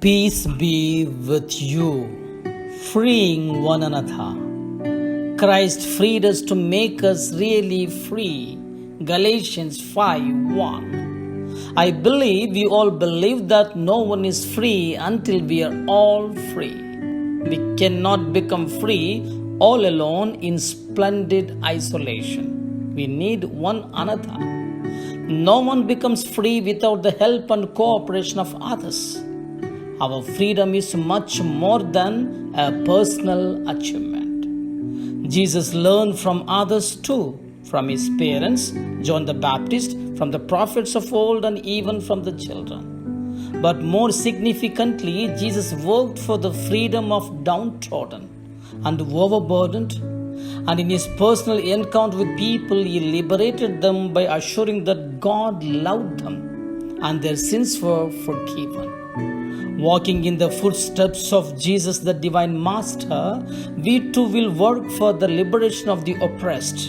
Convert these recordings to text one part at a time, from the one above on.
Peace be with you, freeing one another. Christ freed us to make us really free. Galatians 5:1. I believe we all believe that no one is free until we are all free. We cannot become free all alone in splendid isolation. We need one another. No one becomes free without the help and cooperation of others. Our freedom is much more than a personal achievement. Jesus learned from others too, from his parents, John the Baptist, from the prophets of old, and even from the children. But more significantly, Jesus worked for the freedom of downtrodden and overburdened. And in his personal encounter with people, he liberated them by assuring that God loved them and their sins were forgiven. Walking in the footsteps of Jesus, the Divine Master, we too will work for the liberation of the oppressed.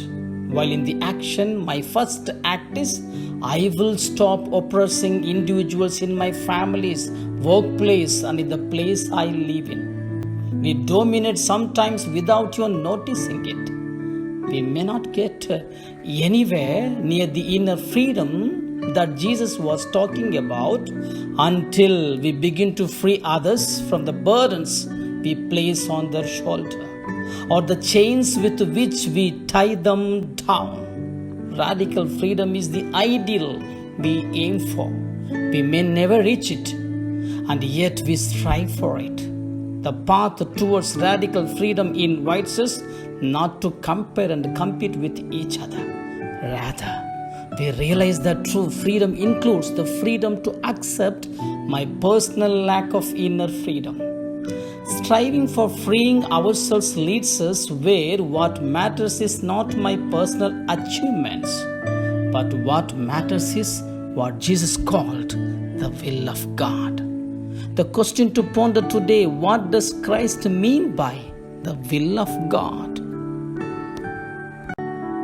While in the action, my first act is, I will stop oppressing individuals in my family's workplace and in the place I live in. We dominate sometimes without your noticing it. We may not get anywhere near the inner freedom that Jesus was talking about until we begin to free others from the burdens we place on their shoulder or the chains with which we tie them down. Radical freedom is the ideal we aim for. We may never reach it, and yet we strive for it. The path towards radical freedom invites us not to compare and compete with each other. Rather, we realize that true freedom includes the freedom to accept my personal lack of inner freedom. Striving for freeing ourselves leads us where what matters is not my personal achievements, but what matters is what Jesus called the will of God. The question to ponder today: what does Christ mean by the will of God?